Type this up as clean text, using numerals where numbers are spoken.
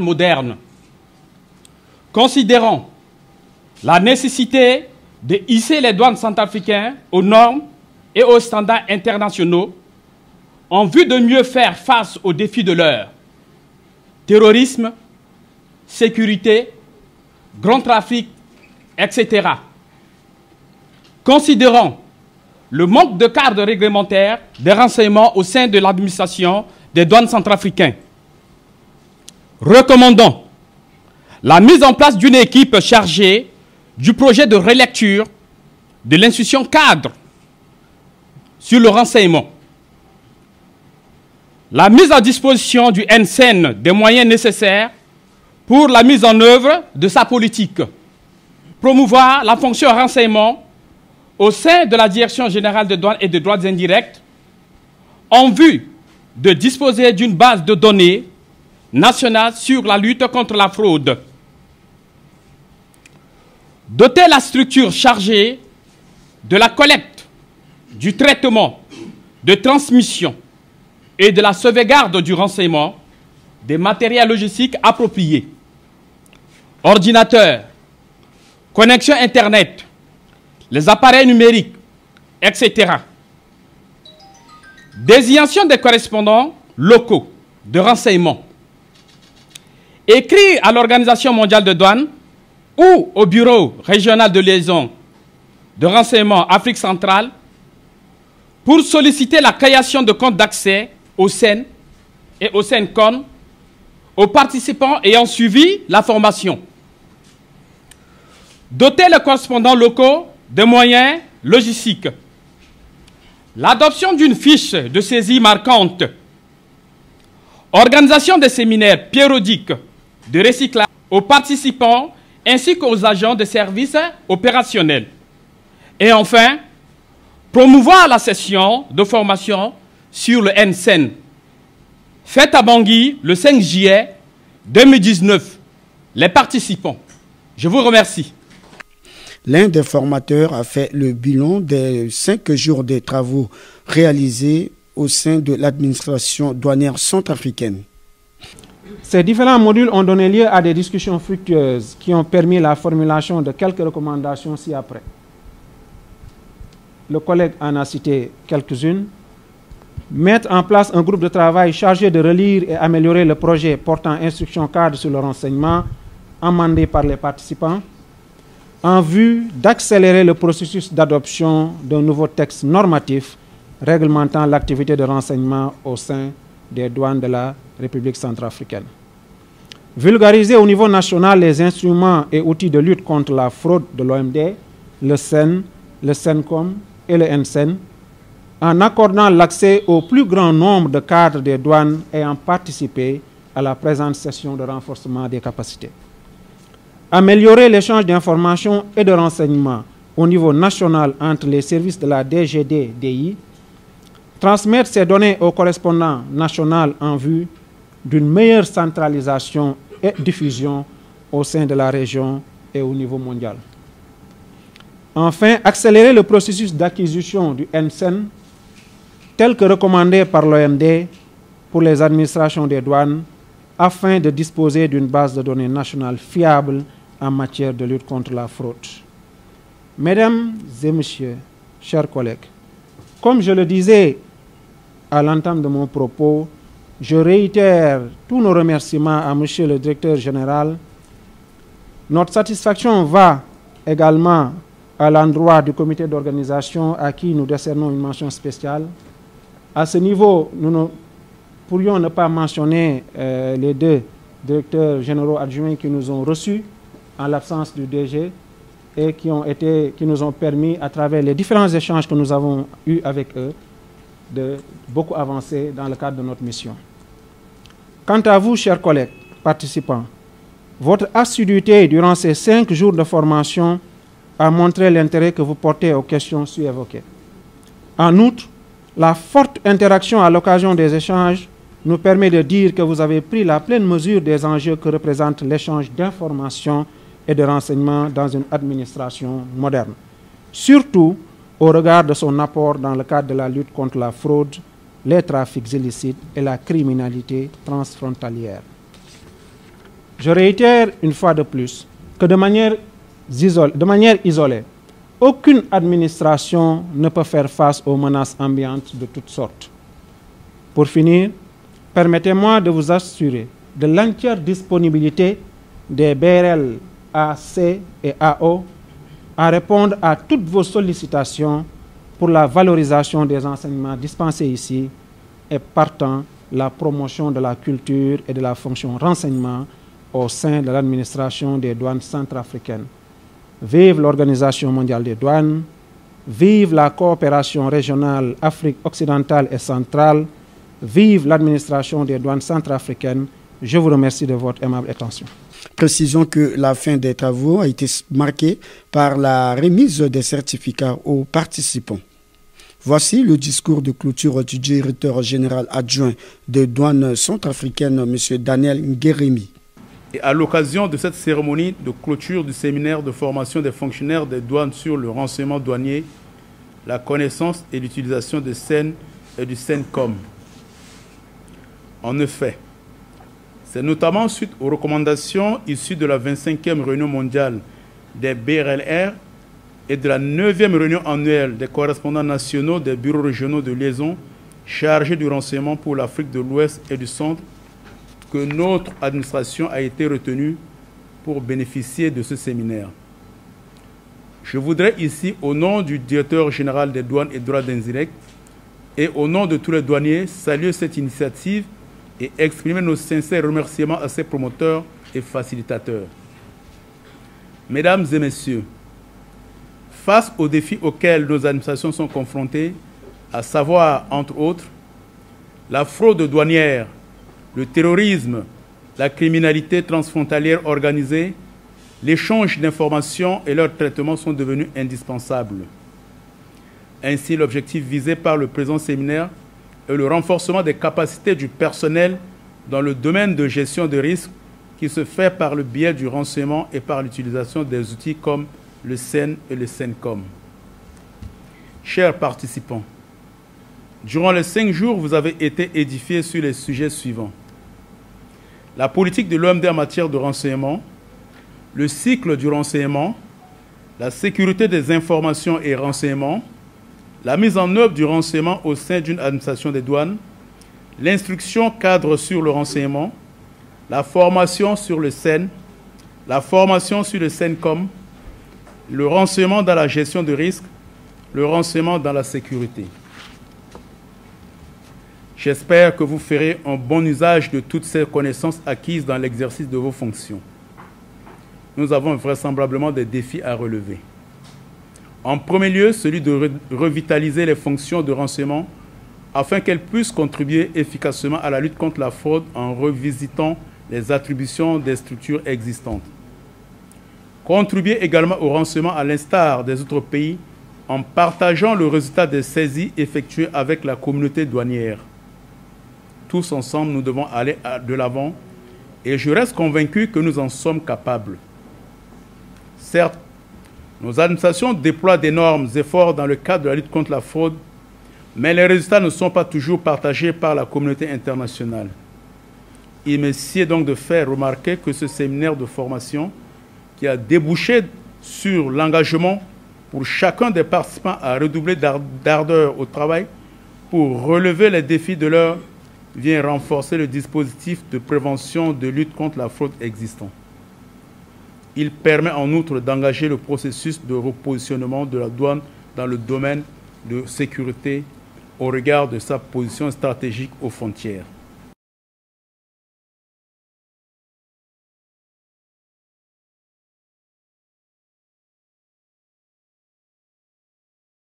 moderne. Considérant la nécessité de hisser les douanes centrafricaines aux normes et aux standards internationaux en vue de mieux faire face aux défis de l'heure, terrorisme, sécurité, grand trafic, etc. Considérant le manque de cadre réglementaire des renseignements au sein de l'administration des douanes centrafricaines, recommandons la mise en place d'une équipe chargée du projet de relecture de l'institution cadre sur le renseignement, la mise à disposition du NSEN des moyens nécessaires pour la mise en œuvre de sa politique, promouvoir la fonction renseignement au sein de la Direction générale des douanes et des droits indirects en vue de disposer d'une base de données nationale sur la lutte contre la fraude. Doter la structure chargée de la collecte, du traitement, de transmission et de la sauvegarde du renseignement des matériels logistiques appropriés, ordinateurs, connexion Internet, les appareils numériques, etc. Désignation des correspondants locaux de renseignement. Écrire à l'Organisation mondiale de douane ou au Bureau régional de liaison de renseignement Afrique centrale pour solliciter la création de comptes d'accès au SEN et au SENCON aux participants ayant suivi la formation. Doter les correspondants locaux de moyens logistiques. L'adoption d'une fiche de saisie marquante. Organisation des séminaires périodiques de recyclage aux participants ainsi qu'aux agents de services opérationnels. Et enfin, promouvoir la session de formation sur le NSEN, faite à Bangui le 5 juillet 2019. Les participants, je vous remercie. L'un des formateurs a fait le bilan des 5 jours de travaux réalisés au sein de l'administration douanière centrafricaine. Ces différents modules ont donné lieu à des discussions fructueuses qui ont permis la formulation de quelques recommandations ci-après. Le collègue en a cité quelques-unes. Mettre en place un groupe de travail chargé de relire et améliorer le projet portant instruction cadre sur le renseignement amendé par les participants en vue d'accélérer le processus d'adoption d'un nouveau texte normatif réglementant l'activité de renseignement au sein des douanes de la République centrafricaine. Vulgariser au niveau national les instruments et outils de lutte contre la fraude de l'OMD, le SEN, le SENCOM et le NSEN, en accordant l'accès au plus grand nombre de cadres des douanes ayant participé à la présente session de renforcement des capacités. Améliorer l'échange d'informations et de renseignements au niveau national entre les services de la DGD-DI, transmettre ces données aux correspondants nationaux en vue d'une meilleure centralisation et diffusion au sein de la région et au niveau mondial. Enfin, accélérer le processus d'acquisition du NSEN tel que recommandé par l'OMD pour les administrations des douanes afin de disposer d'une base de données nationale fiable en matière de lutte contre la fraude. Mesdames et messieurs, chers collègues, comme je le disais à l'entame de mon propos, je réitère tous nos remerciements à monsieur le directeur général. Notre satisfaction va également à l'endroit du comité d'organisation à qui nous décernons une mention spéciale. À ce niveau, nous ne pourrions ne pas mentionner les 2 directeurs généraux adjoints qui nous ont reçus en l'absence du DG et qui nous ont permis, à travers les différents échanges que nous avons eus avec eux, de beaucoup avancer dans le cadre de notre mission. Quant à vous, chers collègues participants, votre assiduité durant ces 5 jours de formation a montré l'intérêt que vous portez aux questions ci-évoquées. En outre, la forte interaction à l'occasion des échanges nous permet de dire que vous avez pris la pleine mesure des enjeux que représente l'échange d'informations et de renseignements dans une administration moderne, surtout au regard de son apport dans le cadre de la lutte contre la fraude, les trafics illicites et la criminalité transfrontalière. Je réitère une fois de plus que de manière isolée, aucune administration ne peut faire face aux menaces ambiantes de toutes sortes. Pour finir, permettez-moi de vous assurer de l'entière disponibilité des BRL AC et AO à répondre à toutes vos sollicitations pour la valorisation des enseignements dispensés ici et partant la promotion de la culture et de la fonction renseignement au sein de l'administration des douanes centrafricaines. Vive l'Organisation mondiale des douanes, vive la coopération régionale Afrique occidentale et centrale, vive l'administration des douanes centrafricaines. Je vous remercie de votre aimable attention. Précisons que la fin des travaux a été marquée par la remise des certificats aux participants. Voici le discours de clôture du directeur général adjoint des douanes centrafricaines, M. Daniel Ngueremi. Et à l'occasion de cette cérémonie de clôture du séminaire de formation des fonctionnaires des douanes sur le renseignement douanier, la connaissance et l'utilisation des SEN et du SENCOM. En effet, c'est notamment suite aux recommandations issues de la 25e réunion mondiale des BRLR et de la 9e réunion annuelle des correspondants nationaux des bureaux régionaux de liaison chargés du renseignement pour l'Afrique de l'Ouest et du Centre que notre administration a été retenue pour bénéficier de ce séminaire. Je voudrais ici, au nom du directeur général des douanes et droits d'indirect et au nom de tous les douaniers, saluer cette initiative et exprimer nos sincères remerciements à ses promoteurs et facilitateurs. Mesdames et messieurs, face aux défis auxquels nos administrations sont confrontées, à savoir, entre autres, la fraude douanière, le terrorisme, la criminalité transfrontalière organisée, l'échange d'informations et leur traitement sont devenus indispensables. Ainsi, l'objectif visé par le présent séminaire est le renforcement des capacités du personnel dans le domaine de gestion de risques qui se fait par le biais du renseignement et par l'utilisation des outils comme le SEN et le SENCOM. Chers participants, durant les 5 jours, vous avez été édifiés sur les sujets suivants. La politique de l'OMD en matière de renseignement, le cycle du renseignement, la sécurité des informations et renseignements, la mise en œuvre du renseignement au sein d'une administration des douanes, l'instruction cadre sur le renseignement, la formation sur le SEN, la formation sur le SENCOM, le renseignement dans la gestion de risques, le renseignement dans la sécurité. J'espère que vous ferez un bon usage de toutes ces connaissances acquises dans l'exercice de vos fonctions. Nous avons vraisemblablement des défis à relever. En premier lieu, celui de revitaliser les fonctions de renseignement afin qu'elles puissent contribuer efficacement à la lutte contre la fraude en revisitant les attributions des structures existantes. Contribuer également au renseignement à l'instar des autres pays en partageant le résultat des saisies effectuées avec la communauté douanière. Tous ensemble, nous devons aller de l'avant et je reste convaincu que nous en sommes capables. Certes, nos administrations déploient d'énormes efforts dans le cadre de la lutte contre la fraude, mais les résultats ne sont pas toujours partagés par la communauté internationale. Il me sied donc de faire remarquer que ce séminaire de formation, qui a débouché sur l'engagement pour chacun des participants à redoubler d'ardeur au travail pour relever les défis de l'heure, vient renforcer le dispositif de prévention de lutte contre la fraude existant. Il permet en outre d'engager le processus de repositionnement de la douane dans le domaine de sécurité au regard de sa position stratégique aux frontières.